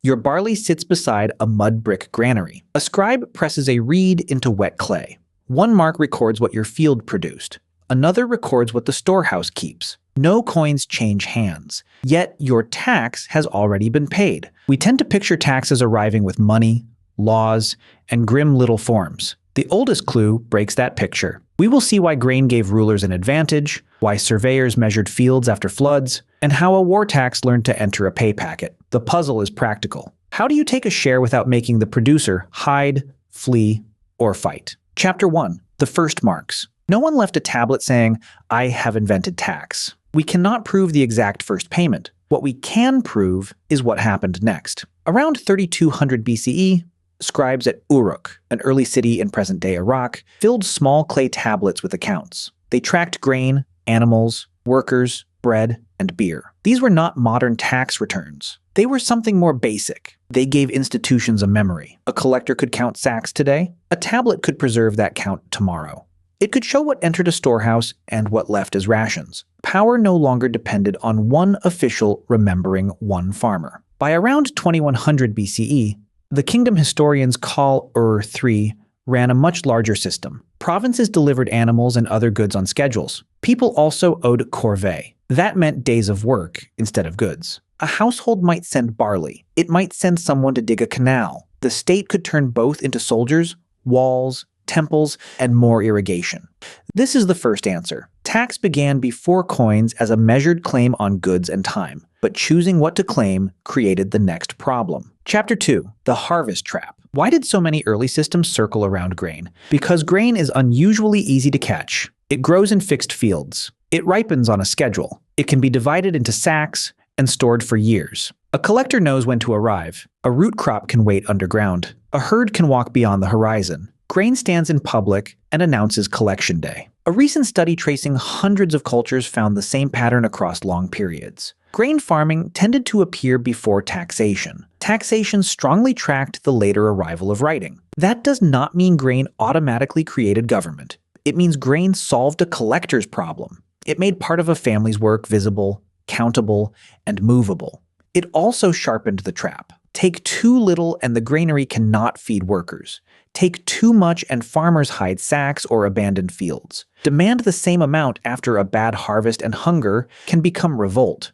Your barley sits beside a mud brick granary. A scribe presses a reed into wet clay. One mark records what your field produced. Another records what the storehouse keeps. No coins change hands. Yet your tax has already been paid. We tend to picture taxes arriving with money, laws, and grim little forms. The oldest clue breaks that picture. We will see why grain gave rulers an advantage, why surveyors measured fields after floods, and how a war tax learned to enter a pay packet. The puzzle is practical. How do you take a share without making the producer hide, flee, or fight? Chapter 1. The first marks. No one left a tablet saying, "I have invented tax." We cannot prove the exact first payment. What we can prove is what happened next. Around 3200 BCE, scribes at Uruk, an early city in present-day Iraq, filled small clay tablets with accounts. They tracked grain, animals, workers, bread, and beer. These were not modern tax returns. They were something more basic. They gave institutions a memory. A collector could count sacks today. A tablet could preserve that count tomorrow. It could show what entered a storehouse and what left as rations. Power no longer depended on one official remembering one farmer. By around 2100 BCE, the kingdom historians call III ran a much larger system. Provinces delivered animals and other goods on schedules. People also owed corvée. That meant days of work instead of goods. A household might send barley. It might send someone to dig a canal. The state could turn both into soldiers, walls, temples, and more irrigation. This is the first answer. Tax began before coins as a measured claim on goods and time, but choosing what to claim created the next problem. Chapter 2. The harvest trap. Why did so many early systems circle around grain? Because grain is unusually easy to catch. It grows in fixed fields. It ripens on a schedule. It can be divided into sacks and stored for years. A collector knows when to arrive. A root crop can wait underground. A herd can walk beyond the horizon. Grain stands in public and announces collection day. A recent study tracing hundreds of cultures found the same pattern across long periods. Grain farming tended to appear before taxation. Taxation strongly tracked the later arrival of writing. That does not mean grain automatically created government. It means grain solved a collector's problem. It made part of a family's work visible, countable, and movable. It also sharpened the trap. Take too little and the granary cannot feed workers. Take too much and farmers hide sacks or abandon fields. Demand the same amount after a bad harvest and hunger can become revolt.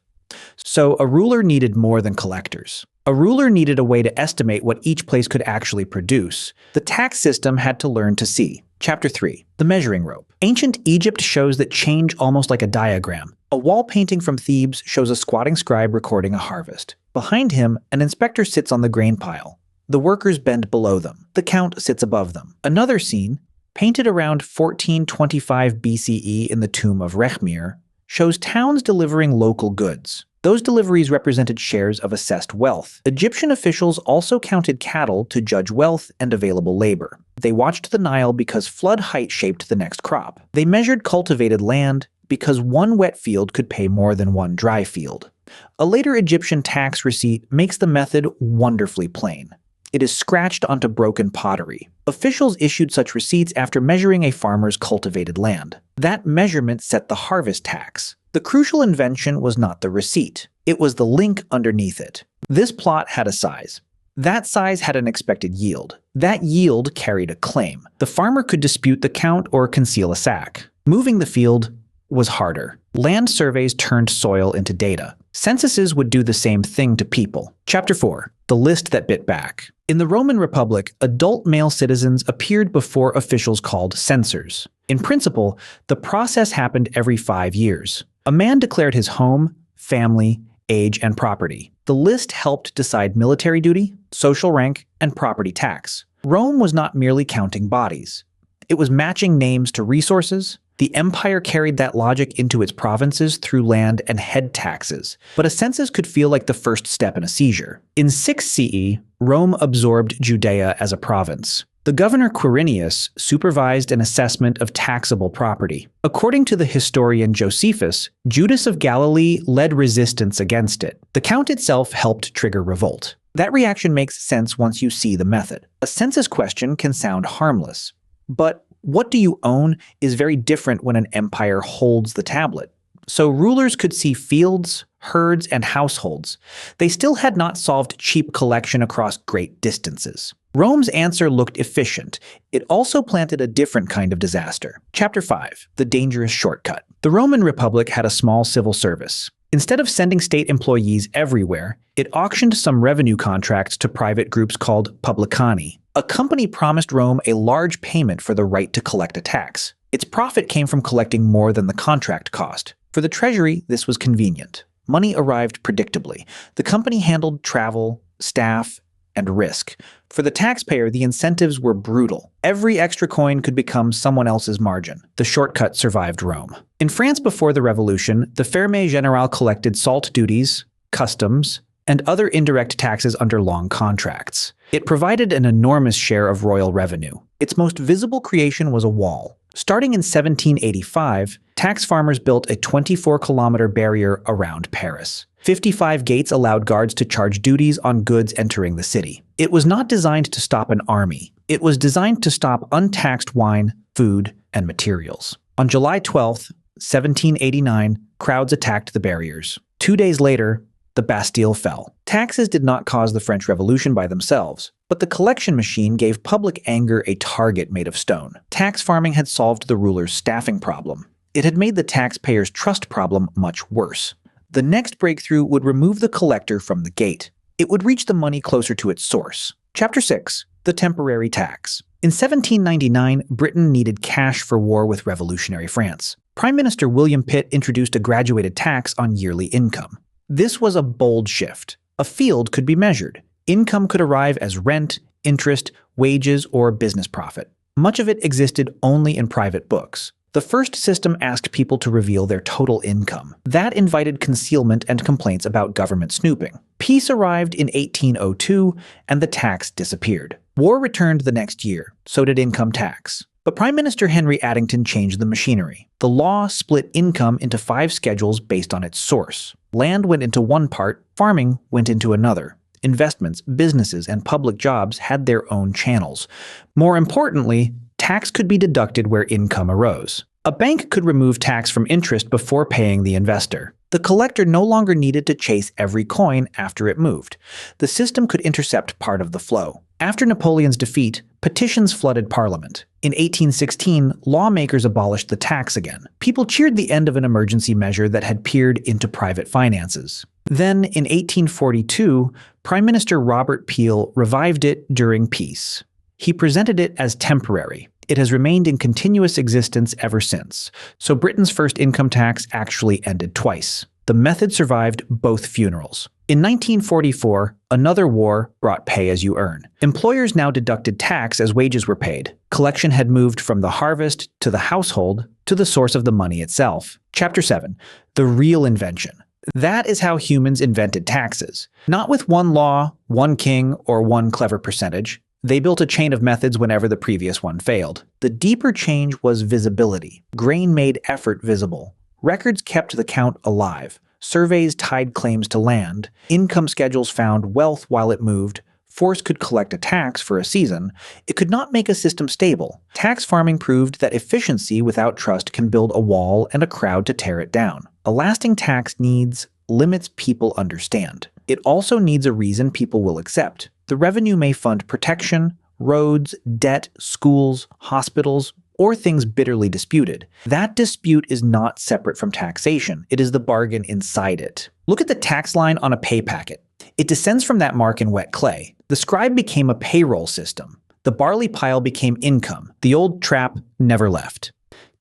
So a ruler needed more than collectors. A ruler needed a way to estimate what each place could actually produce. The tax system had to learn to see. Chapter 3. The measuring rope. Ancient Egypt shows that change almost like a diagram. A wall painting from Thebes shows a squatting scribe recording a harvest. Behind him, an inspector sits on the grain pile. The workers bend below them. The count sits above them. Another scene, painted around 1425 BCE in the tomb of Rechmir, shows towns delivering local goods. Those deliveries represented shares of assessed wealth. Egyptian officials also counted cattle to judge wealth and available labor. They watched the Nile because flood height shaped the next crop. They measured cultivated land because one wet field could pay more than one dry field. A later Egyptian tax receipt makes the method wonderfully plain. It is scratched onto broken pottery. Officials issued such receipts after measuring a farmer's cultivated land. That measurement set the harvest tax. The crucial invention was not the receipt. It was the link underneath it. This plot had a size. That size had an expected yield. That yield carried a claim. The farmer could dispute the count or conceal a sack. Moving the field was harder. Land surveys turned soil into data. Censuses would do the same thing to people. Chapter 4. The list that bit back. In the Roman Republic, adult male citizens appeared before officials called censors. In principle, the process happened every 5 years. A man declared his home, family, age, and property. The list helped decide military duty, social rank, and property tax. Rome was not merely counting bodies. It was matching names to resources. The empire carried that logic into its provinces through land and head taxes, but a census could feel like the first step in a seizure. In 6 CE, Rome absorbed Judaea as a province. The governor Quirinius supervised an assessment of taxable property. According to the historian Josephus, Judas of Galilee led resistance against it. The count itself helped trigger revolt. That reaction makes sense once you see the method. A census question can sound harmless, but what do you own is very different when an empire holds the tablet. So rulers could see fields, herds, and households, they still had not solved cheap collection across great distances. Rome's answer looked efficient. It also planted a different kind of disaster. Chapter 5. The Dangerous Shortcut. The Roman Republic had a small civil service. Instead of sending state employees everywhere, it auctioned some revenue contracts to private groups called publicani. A company promised Rome a large payment for the right to collect a tax. Its profit came from collecting more than the contract cost. For the treasury, this was convenient. Money arrived predictably. The company handled travel, staff, and risk. For the taxpayer, the incentives were brutal. Every extra coin could become someone else's margin. The shortcut survived Rome. In France before the Revolution, the Ferme générale collected salt duties, customs, and other indirect taxes under long contracts. It provided an enormous share of royal revenue. Its most visible creation was a wall. Starting in 1785, tax farmers built a 24-kilometer barrier around Paris. 55 gates allowed guards to charge duties on goods entering the city. It was not designed to stop an army. It was designed to stop untaxed wine, food, and materials. On July 12, 1789, crowds attacked the barriers. 2 days later, the Bastille fell. Taxes did not cause the French Revolution by themselves, but the collection machine gave public anger a target made of stone. Tax farming had solved the ruler's staffing problem. It had made the taxpayer's trust problem much worse. The next breakthrough would remove the collector from the gate. It would reach the money closer to its source. Chapter 6. The Temporary Tax. In 1799, Britain needed cash for war with revolutionary France. Prime Minister William Pitt introduced a graduated tax on yearly income. This was a bold shift. A field could be measured. Income could arrive as rent, interest, wages, or business profit. Much of it existed only in private books. The first system asked people to reveal their total income. That invited concealment and complaints about government snooping. Peace arrived in 1802, and the tax disappeared. War returned the next year, so did income tax. But Prime Minister Henry Addington changed the machinery. The law split income into 5 schedules based on its source. Land went into one part, farming went into another. Investments, businesses, and public jobs had their own channels. More importantly, tax could be deducted where income arose. A bank could remove tax from interest before paying the investor. The collector no longer needed to chase every coin after it moved. The system could intercept part of the flow. After Napoleon's defeat, petitions flooded Parliament. In 1816, lawmakers abolished the tax again. People cheered the end of an emergency measure that had peered into private finances. Then, in 1842, Prime Minister Robert Peel revived it during peace. He presented it as temporary. It has remained in continuous existence ever since, so Britain's first income tax actually ended twice. The method survived both funerals. In 1944, another war brought pay as you earn. Employers now deducted tax as wages were paid. Collection had moved from the harvest to the household to the source of the money itself. Chapter 7. The Real Invention. That is how humans invented taxes. Not with one law, one king, or one clever percentage. They built a chain of methods whenever the previous one failed. The deeper change was visibility. Grain made effort visible. Records kept the count alive. Surveys tied claims to land. Income schedules found wealth while it moved. Force could collect a tax for a season. It could not make a system stable. Tax farming proved that efficiency without trust can build a wall and a crowd to tear it down. A lasting tax needs limits people understand. It also needs a reason people will accept. The revenue may fund protection, roads, debt, schools, hospitals, or things bitterly disputed. That dispute is not separate from taxation. It is the bargain inside it. Look at the tax line on a pay packet. It descends from that mark in wet clay. The scribe became a payroll system. The barley pile became income. The old trap never left.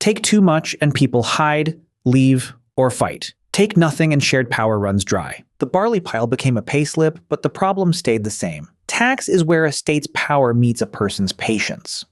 Take too much and people hide, leave, or fight. Take nothing and shared power runs dry. The barley pile became a payslip, but the problem stayed the same. Tax is where a state's power meets a person's patience.